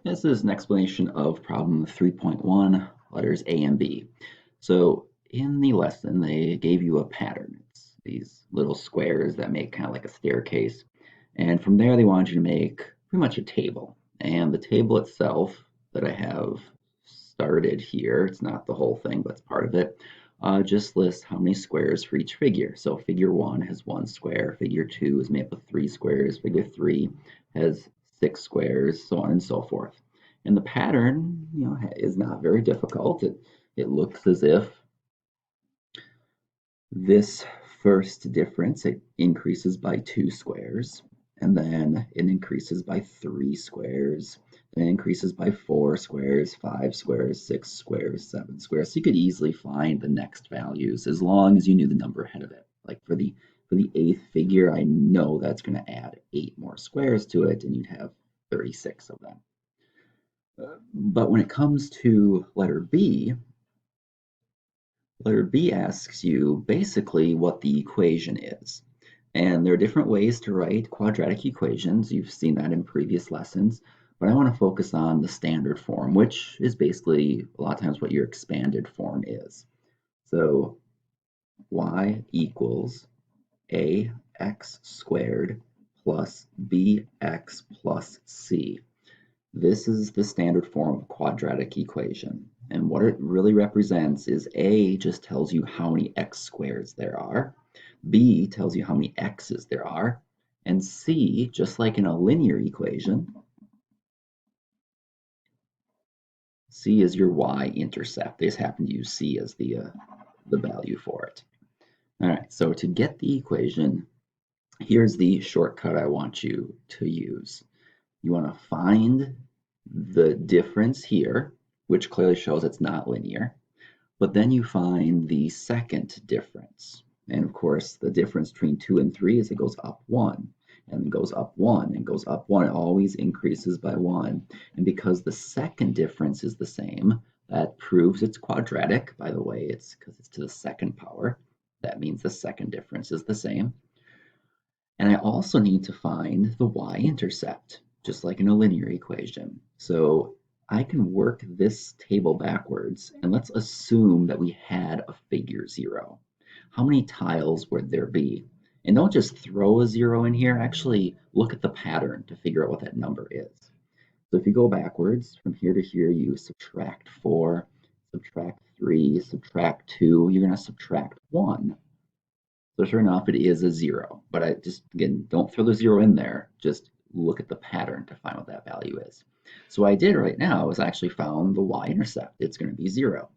This is an explanation of problem 3.1, letters A and B. So in the lesson, they gave you a pattern. It's these little squares that make kind of like a staircase. And from there, they wanted you to make pretty much a table. And the table itself that I have started here, it's not the whole thing, but it's part of it, just lists how many squares for each figure. So figure 1 has 1 square, figure 2 is made up of 3 squares, figure 3 has 6 squares, so on and so forth. And the pattern, is not very difficult. It looks as if this first difference, it increases by 2 squares, and then it increases by 3 squares, then it increases by 4 squares, 5 squares, 6 squares, 7 squares. So you could easily find the next values as long as you knew the number ahead of it. Like for the eighth figure, I know that's going to add 8 more squares to it, and you'd have 36 of them. But when it comes to letter B asks you basically what the equation is. And there are different ways to write quadratic equations. You've seen that in previous lessons. But I want to focus on the standard form, which is basically a lot of times what your expanded form is. So y equals ax squared plus bx plus c. This is the standard form of quadratic equation. And what it really represents is A just tells you how many x squares there are, B tells you how many x's there are, and C, just like in a linear equation, C is your y-intercept. They just happen to use C as the value for it. All right, so to get the equation, here's the shortcut I want you to use. You want to find the difference here, which clearly shows it's not linear, but then you find the second difference. And of course, the difference between 2 and 3 is it goes up 1, and goes up 1, and goes up 1. It always increases by 1. And because the second difference is the same, that proves it's quadratic. By the way, it's because it's to the second power. That means the second difference is the same. And I also need to find the y-intercept, just like in a linear equation. So I can work this table backwards, and let's assume that we had a figure 0. How many tiles would there be? And don't just throw a 0 in here, actually look at the pattern to figure out what that number is. So if you go backwards, from here to here, you subtract 4, subtract 3, subtract 2, you're going to subtract 1. So sure enough, it is a 0. But I just, again, don't throw the 0 in there. Just look at the pattern to find what that value is. So what I did right now is I actually found the y-intercept. It's going to be 0.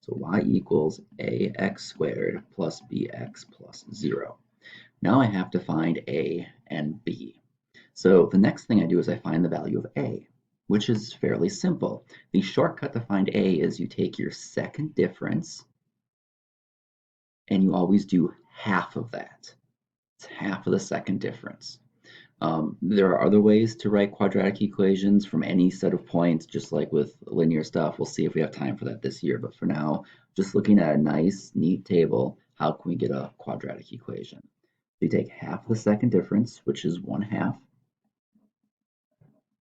So y equals ax squared plus bx plus 0. Now I have to find a and b. So the next thing I do is I find the value of a, which is fairly simple. The shortcut to find a is you take your second difference and you always do half of that. It's half of the second difference. There are other ways to write quadratic equations from any set of points, just like with linear stuff. We'll see if we have time for that this year. But for now, just looking at a nice, neat table, how can we get a quadratic equation? So you take half of the second difference, which is 1/2.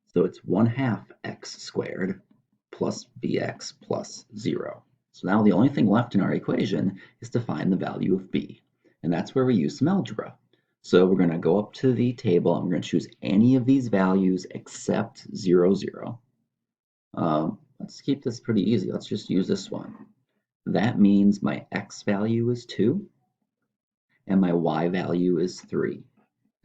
So it's 1/2 x squared plus bx plus 0. So now the only thing left in our equation is to find the value of b. And that's where we use some algebra. So we're going to go up to the table and we're going to choose any of these values except 0, 0. Let's keep this pretty easy. Let's just use this one. That means my x value is 2 and my y value is 3.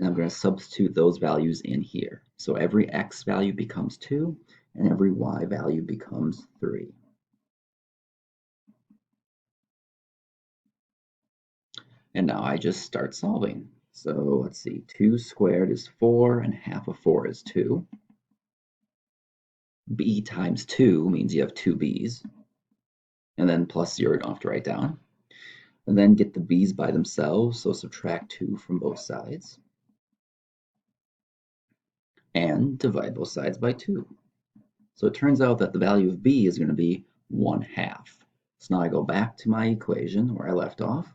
And I'm going to substitute those values in here. So every x value becomes 2 and every y value becomes 3. And now I just start solving. So let's see, 2 squared is 4 and half of 4 is 2. B times 2 means you have 2 b's. And then plus 0 you don't have to write down. And then get the b's by themselves, so subtract 2 from both sides. And divide both sides by 2. So it turns out that the value of b is going to be 1/2. So now I go back to my equation where I left off,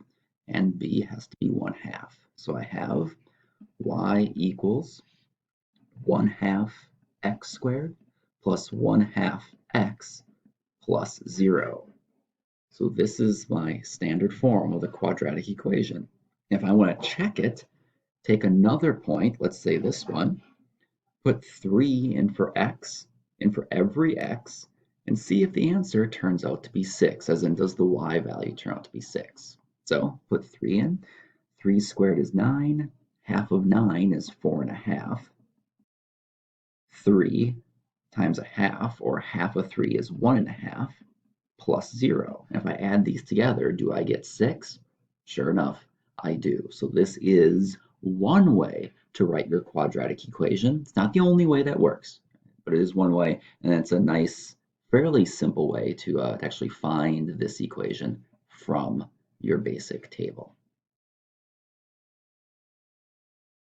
and b has to be 1/2. So I have y equals 1/2 x squared plus 1/2 x plus 0. So this is my standard form of the quadratic equation. If I want to check it, take another point, let's say this one, put 3 in for x, in for every x, and see if the answer turns out to be 6, as in does the y value turn out to be 6. So put 3 in. 3 squared is 9. Half of 9 is 4.5. 3 times a half, or half of 3 is 1.5, plus 0. And if I add these together, do I get 6? Sure enough, I do. So this is one way to write your quadratic equation. It's not the only way that works, but it is one way, and it's a nice, fairly simple way to actually find this equation from your basic table.